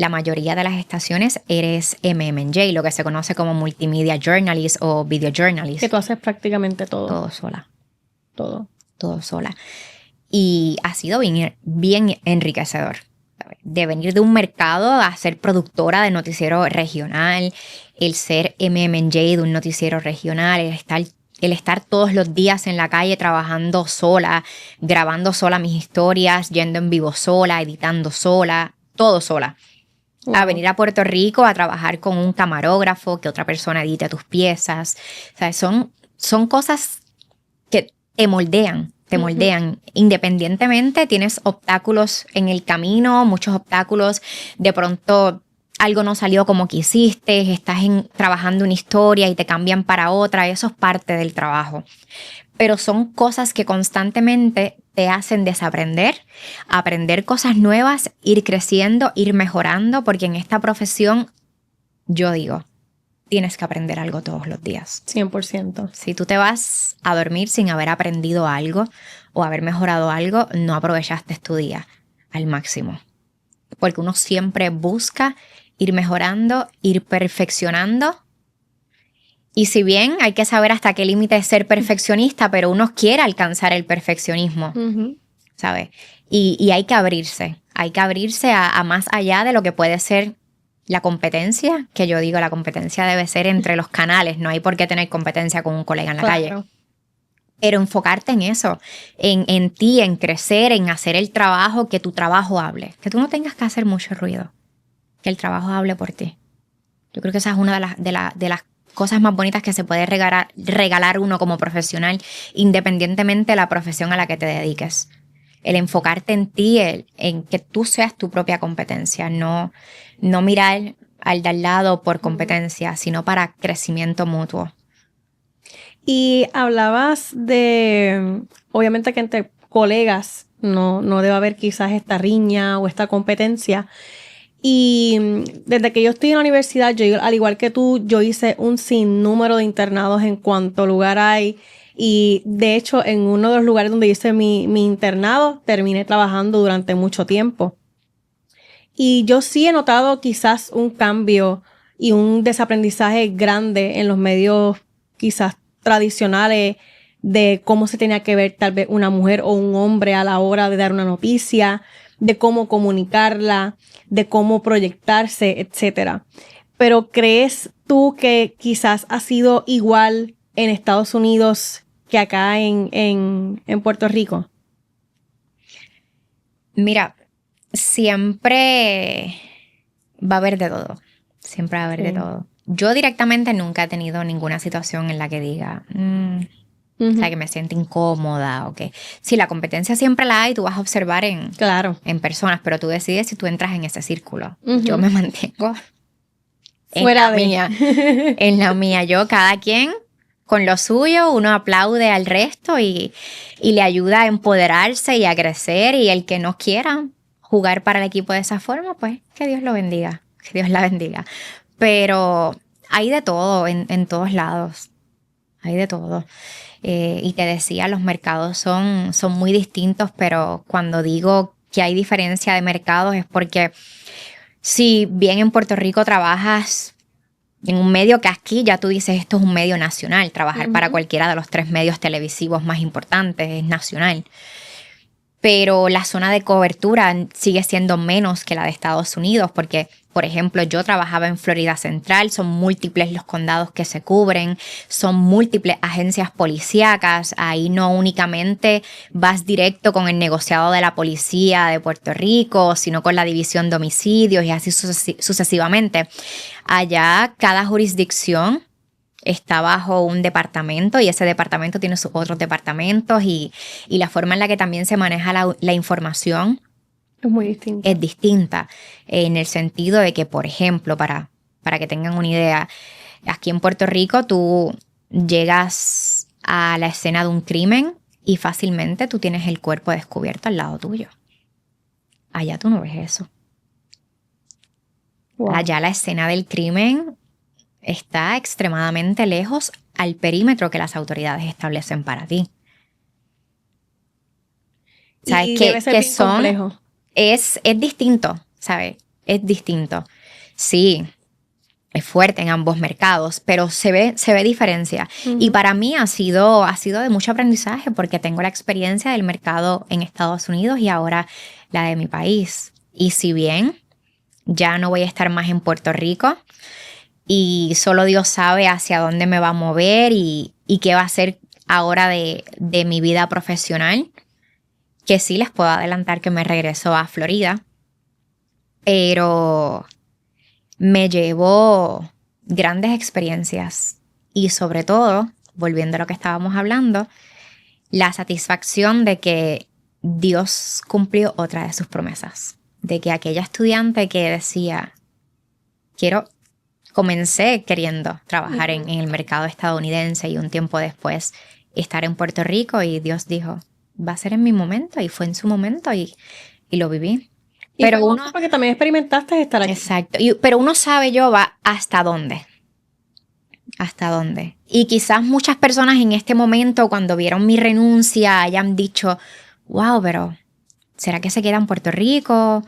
[SPEAKER 2] la mayoría de las estaciones eres MMJ, lo que se conoce como Multimedia Journalist o Video Journalist.
[SPEAKER 1] Que tú haces prácticamente todo.
[SPEAKER 2] Todo sola.
[SPEAKER 1] Todo
[SPEAKER 2] sola. Y ha sido bien enriquecedor. De venir de un mercado a ser productora de noticiero regional, el ser MMJ de un noticiero regional, el estar todos los días en la calle trabajando sola, grabando sola mis historias, yendo en vivo sola, editando sola, todo sola. Wow. A venir a Puerto Rico a trabajar con un camarógrafo, que otra persona edite tus piezas. O sea, son cosas que te moldean. Independientemente, tienes obstáculos en el camino, muchos obstáculos. De pronto algo no salió como quisiste, estás trabajando una historia y te cambian para otra. Eso es parte del trabajo. Pero son cosas que constantemente te hacen desaprender, aprender cosas nuevas, ir creciendo, ir mejorando, porque en esta profesión, yo digo, tienes que aprender algo todos los días.
[SPEAKER 1] 100%.
[SPEAKER 2] Si tú te vas a dormir sin haber aprendido algo o haber mejorado algo, no aprovechaste tu día al máximo. Porque uno siempre busca ir mejorando, ir perfeccionando. Y si bien hay que saber hasta qué límite es ser perfeccionista, pero uno quiere alcanzar el perfeccionismo, ¿sabes? Y hay que abrirse a más allá de lo que puede ser la competencia, que yo digo, la competencia debe ser entre los canales, no hay por qué tener competencia con un colega en la calle. Pero enfocarte en eso, en ti, en crecer, en hacer el trabajo, que tu trabajo hable, que tú no tengas que hacer mucho ruido, que el trabajo hable por ti. Yo creo que esa es una de las cosas más bonitas que se puede regalar uno como profesional, independientemente de la profesión a la que te dediques. El enfocarte en ti, en que tú seas tu propia competencia, no mirar al de al lado por competencia, sino para crecimiento mutuo.
[SPEAKER 1] Y hablabas de, obviamente que entre colegas no debe haber quizás esta riña o esta competencia. Y desde que yo estoy en la universidad, yo, al igual que tú, yo hice un sinnúmero de internados en cuanto lugar hay. Y de hecho, en uno de los lugares donde hice mi internado, terminé trabajando durante mucho tiempo. Y yo sí he notado quizás un cambio y un desaprendizaje grande en los medios quizás tradicionales de cómo se tenía que ver tal vez una mujer o un hombre a la hora de dar una noticia, de cómo comunicarla, de cómo proyectarse, etcétera. Pero ¿crees tú que quizás ha sido igual en Estados Unidos que acá en Puerto Rico?
[SPEAKER 2] Mira, siempre va a haber de todo. Siempre va a haber de todo. Yo directamente nunca he tenido ninguna situación en la que diga... O sea, que me siento incómoda o que... Sí, la competencia siempre la hay, tú vas a observar en personas, pero tú decides si tú entras en ese círculo. Yo me mantengo
[SPEAKER 1] fuera de
[SPEAKER 2] mía. En la mía. Yo, cada quien con lo suyo, uno aplaude al resto y le ayuda a empoderarse y a crecer. Y el que no quiera jugar para el equipo de esa forma, pues que Dios lo bendiga. Que Dios la bendiga. Pero hay de todo en todos lados. Hay de todo. Y te decía, los mercados son muy distintos, pero cuando digo que hay diferencia de mercados es porque si bien en Puerto Rico trabajas en un medio que aquí ya tú dices esto es un medio nacional, trabajar para cualquiera de los 3 medios televisivos más importantes es nacional. Pero la zona de cobertura sigue siendo menos que la de Estados Unidos porque, por ejemplo, yo trabajaba en Florida Central, son múltiples los condados que se cubren, son múltiples agencias policíacas, ahí no únicamente vas directo con el negociado de la policía de Puerto Rico, sino con la división de homicidios y así sucesivamente. Allá cada jurisdicción está bajo un departamento y ese departamento tiene sus otros departamentos y la forma en la que también se maneja la información
[SPEAKER 1] es muy distinta.
[SPEAKER 2] Es distinta en el sentido de que, por ejemplo, para que tengan una idea, aquí en Puerto Rico tú llegas a la escena de un crimen y fácilmente tú tienes el cuerpo descubierto al lado tuyo. Allá tú no ves eso. Wow. Allá la escena del crimen está extremadamente lejos al perímetro que las autoridades establecen para ti.
[SPEAKER 1] ¿Sabes? Y debe ser bien complejo.
[SPEAKER 2] Es distinto, ¿sabes? es distinto. Sí, es fuerte en ambos mercados, pero se ve diferencia. Y para mí ha sido de mucho aprendizaje porque tengo la experiencia del mercado en Estados Unidos y ahora la de mi país. Y si bien ya no voy a estar más en Puerto Rico y solo Dios sabe hacia dónde me va a mover y qué va a ser ahora de mi vida profesional, que sí les puedo adelantar que me regreso a Florida, pero me llevó grandes experiencias y sobre todo, volviendo a lo que estábamos hablando, la satisfacción de que Dios cumplió otra de sus promesas, de que aquella estudiante que decía, comencé queriendo trabajar en el mercado estadounidense y un tiempo después estar en Puerto Rico y Dios dijo, va a ser en mi momento y fue en su momento y lo viví.
[SPEAKER 1] Pero uno, porque también experimentaste estar aquí.
[SPEAKER 2] Exacto. Pero uno sabe, va hasta dónde. Hasta dónde. Y quizás muchas personas en este momento, cuando vieron mi renuncia, hayan dicho, wow, pero ¿será que se queda en Puerto Rico?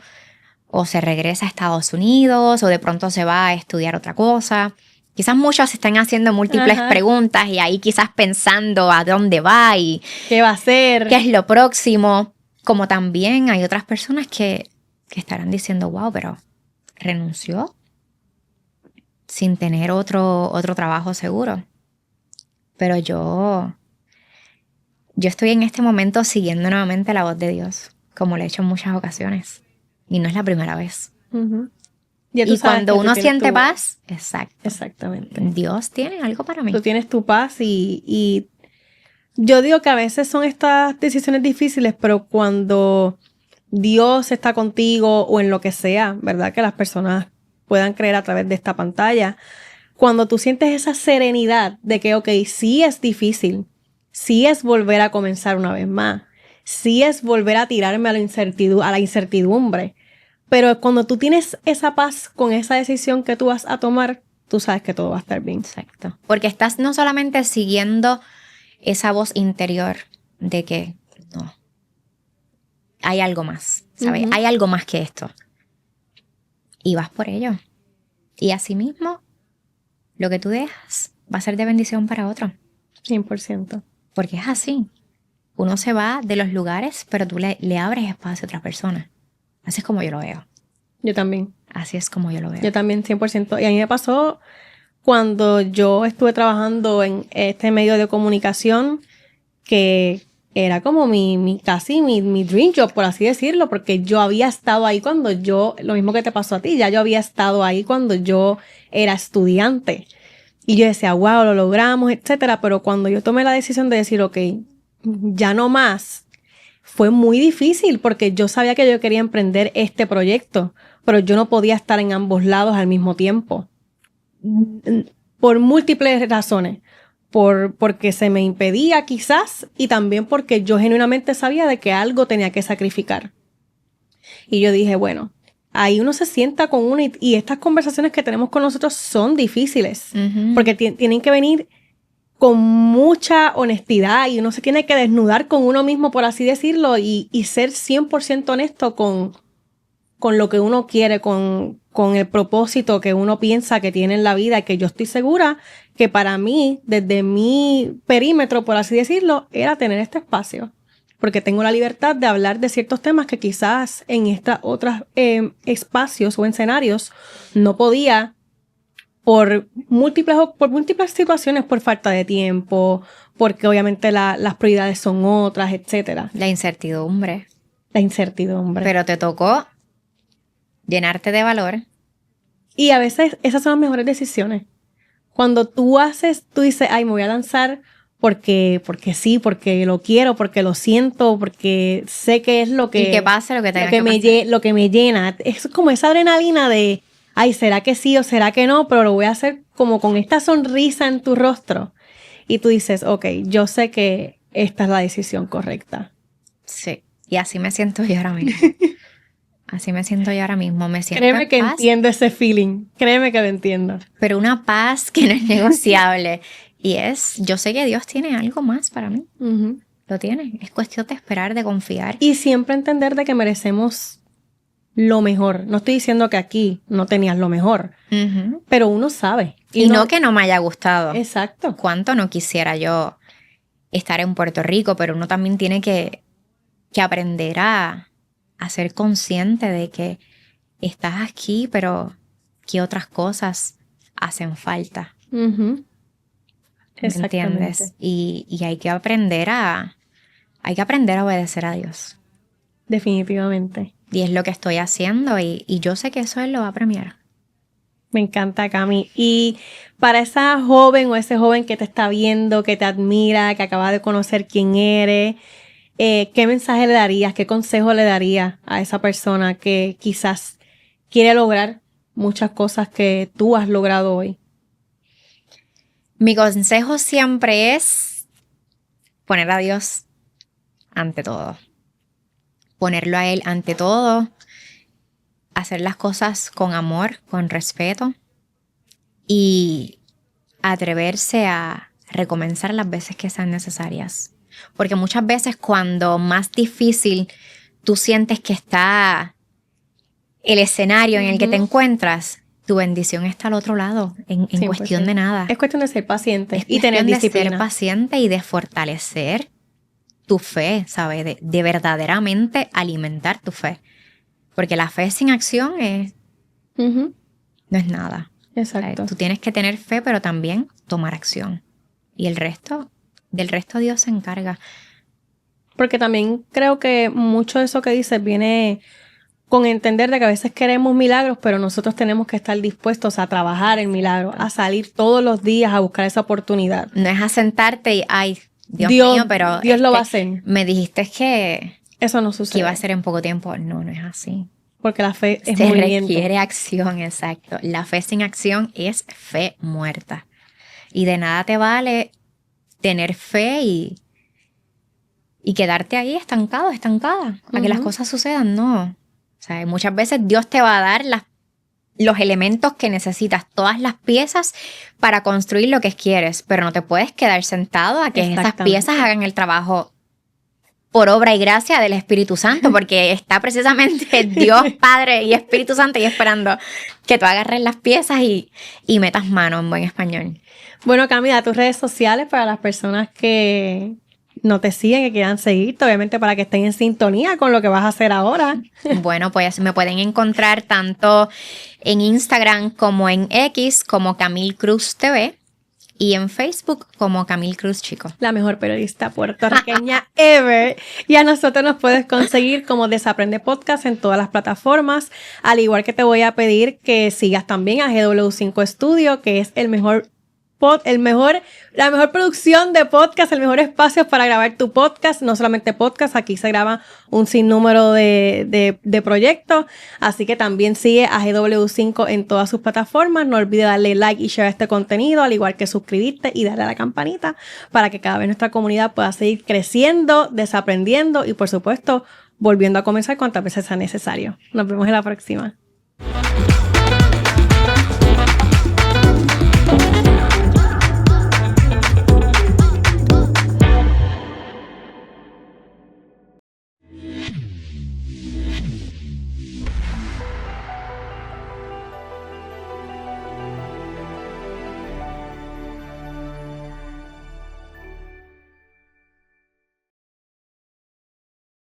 [SPEAKER 2] ¿O se regresa a Estados Unidos? ¿O de pronto se va a estudiar otra cosa? Quizás muchos están haciendo múltiples preguntas y ahí quizás pensando a dónde va y
[SPEAKER 1] qué va a hacer,
[SPEAKER 2] qué es lo próximo. Como también hay otras personas que estarán diciendo, wow, pero renunció sin tener otro trabajo seguro. Pero yo estoy en este momento siguiendo nuevamente la voz de Dios, como lo he hecho en muchas ocasiones. Y no es la primera vez. Y cuando uno siente paz,
[SPEAKER 1] exactamente.
[SPEAKER 2] Dios tiene algo para mí.
[SPEAKER 1] Tú tienes tu paz y yo digo que a veces son estas decisiones difíciles, pero cuando Dios está contigo o en lo que sea, ¿verdad? Que las personas puedan creer a través de esta pantalla. Cuando tú sientes esa serenidad de que, ok, sí es difícil, sí es volver a comenzar una vez más, sí es volver a tirarme a la incertidumbre, pero cuando tú tienes esa paz con esa decisión que tú vas a tomar, tú sabes que todo va a estar bien.
[SPEAKER 2] Exacto. Porque estás no solamente siguiendo esa voz interior de que no, hay algo más, ¿sabes? Hay algo más que esto. Y vas por ello. Y asimismo, lo que tú dejas va a ser de bendición para otro.
[SPEAKER 1] 100%.
[SPEAKER 2] Porque es así. Uno se va de los lugares, pero tú le abres espacio a otra persona. Así es como yo lo veo.
[SPEAKER 1] Yo también.
[SPEAKER 2] Así es como yo lo veo.
[SPEAKER 1] Yo también, 100%. Y a mí me pasó cuando yo estuve trabajando en este medio de comunicación que era como casi mi dream job, por así decirlo, porque yo había estado ahí lo mismo que te pasó a ti, ya yo había estado ahí cuando yo era estudiante. Y yo decía, wow, lo logramos, etcétera. Pero cuando yo tomé la decisión de decir, ok, ya no más, fue muy difícil porque yo sabía que yo quería emprender este proyecto, pero yo no podía estar en ambos lados al mismo tiempo. Por múltiples razones. Porque se me impedía quizás y también porque yo genuinamente sabía de que algo tenía que sacrificar. Y yo dije, bueno, ahí uno se sienta con uno y estas conversaciones que tenemos con nosotros son difíciles porque tienen que venir con mucha honestidad y uno se tiene que desnudar con uno mismo, por así decirlo, y ser 100% honesto con lo que uno quiere, con el propósito que uno piensa que tiene en la vida, y que yo estoy segura que para mí, desde mi perímetro, por así decirlo, era tener este espacio. Porque tengo la libertad de hablar de ciertos temas que quizás en estas otros espacios o escenarios no podía por múltiples situaciones, por falta de tiempo, porque obviamente las prioridades son otras, etcétera.
[SPEAKER 2] La incertidumbre.
[SPEAKER 1] Pero
[SPEAKER 2] te tocó llenarte de valor.
[SPEAKER 1] Y a veces esas son las mejores decisiones. Cuando tú dices, ay, me voy a lanzar porque sí, porque lo quiero, porque lo siento, porque sé que es lo que...
[SPEAKER 2] Y que pase lo que tenga que pasar.
[SPEAKER 1] Lo que me llena. Es como esa adrenalina de, ay, ¿será que sí o será que no? Pero lo voy a hacer como con esta sonrisa en tu rostro. Y tú dices, ok, yo sé que esta es la decisión correcta.
[SPEAKER 2] Sí, y así me siento yo ahora mismo. Así me siento yo ahora mismo. Me siento
[SPEAKER 1] Créeme que
[SPEAKER 2] paz,
[SPEAKER 1] entiendo ese feeling. Créeme que lo entiendo.
[SPEAKER 2] Pero una paz que no es negociable. Y yo sé que Dios tiene algo más para mí.
[SPEAKER 1] Uh-huh.
[SPEAKER 2] Lo tiene. Es cuestión de esperar, de confiar.
[SPEAKER 1] Y siempre entender de que merecemos lo mejor. No estoy diciendo que aquí no tenías lo mejor, pero uno sabe.
[SPEAKER 2] Y no que no me haya gustado.
[SPEAKER 1] Exacto.
[SPEAKER 2] Cuánto no quisiera yo estar en Puerto Rico, pero uno también tiene que aprender a ser consciente de que estás aquí, pero qué otras cosas hacen falta.
[SPEAKER 1] Uh-huh.
[SPEAKER 2] ¿Me entiendes? Y hay que aprender a obedecer a Dios.
[SPEAKER 1] Definitivamente.
[SPEAKER 2] Y es lo que estoy haciendo y yo sé que eso Él lo va a premiar.
[SPEAKER 1] Me encanta, Cami. Y para esa joven o ese joven que te está viendo, que te admira, que acaba de conocer quién eres, ¿qué mensaje le darías? ¿Qué consejo le darías a esa persona que quizás quiere lograr muchas cosas que tú has logrado hoy?
[SPEAKER 2] Mi consejo siempre es poner a Dios ante todo. Ponerlo a Él ante todo. Hacer las cosas con amor, con respeto. Y atreverse a recomenzar las veces que sean necesarias. Porque muchas veces cuando más difícil tú sientes que está el escenario en el que te encuentras, tu bendición está al otro lado, en cuestión de nada.
[SPEAKER 1] Es cuestión de ser paciente
[SPEAKER 2] y
[SPEAKER 1] tener disciplina.
[SPEAKER 2] De ser paciente y de fortalecer tu fe, ¿sabes? De verdaderamente alimentar tu fe. Porque la fe sin acción no es nada.
[SPEAKER 1] Exacto.
[SPEAKER 2] ¿Sabes? Tú tienes que tener fe, pero también tomar acción. Y del resto Dios se encarga.
[SPEAKER 1] Porque también creo que mucho de eso que dices viene con entender de que a veces queremos milagros, pero nosotros tenemos que estar dispuestos a trabajar el milagro, a salir todos los días a buscar esa oportunidad.
[SPEAKER 2] No es a sentarte y, ay, Dios mío, pero
[SPEAKER 1] Dios lo va a hacer.
[SPEAKER 2] Me dijiste que
[SPEAKER 1] eso no sucede.
[SPEAKER 2] Que iba a ser en poco tiempo. No es así.
[SPEAKER 1] Porque la fe es
[SPEAKER 2] Se
[SPEAKER 1] movimiento.
[SPEAKER 2] requiere acción, exacto. La fe sin acción es fe muerta. Y de nada te vale tener fe y quedarte ahí estancada, a que las cosas sucedan, no. O sea, muchas veces Dios te va a dar los elementos que necesitas, todas las piezas para construir lo que quieres, pero no te puedes quedar sentado a que esas piezas hagan el trabajo por obra y gracia del Espíritu Santo, porque está precisamente Dios Padre y Espíritu Santo y esperando que tú agarres las piezas y metas mano en buen español.
[SPEAKER 1] Bueno, Cami, da tus redes sociales para las personas que no te siguen, que quieran seguirte, obviamente para que estén en sintonía con lo que vas a hacer ahora.
[SPEAKER 2] Bueno, pues me pueden encontrar tanto en Instagram como en X, como Camil Cruz TV. Y en Facebook como Camil Cruz Chico.
[SPEAKER 1] La mejor periodista puertorriqueña ever. Y a nosotros nos puedes conseguir como Desaprende Podcast en todas las plataformas. Al igual que te voy a pedir que sigas también a GW5 Studio, que es la mejor producción de podcast, el mejor espacio para grabar tu podcast. No solamente podcast, aquí se graba un sinnúmero de proyectos. Así que también sigue a GW5 en todas sus plataformas. No olvides darle like y share a este contenido, al igual que suscribirte y darle a la campanita para que cada vez nuestra comunidad pueda seguir creciendo, desaprendiendo y, por supuesto, volviendo a comenzar cuantas veces sea necesario. Nos vemos en la próxima.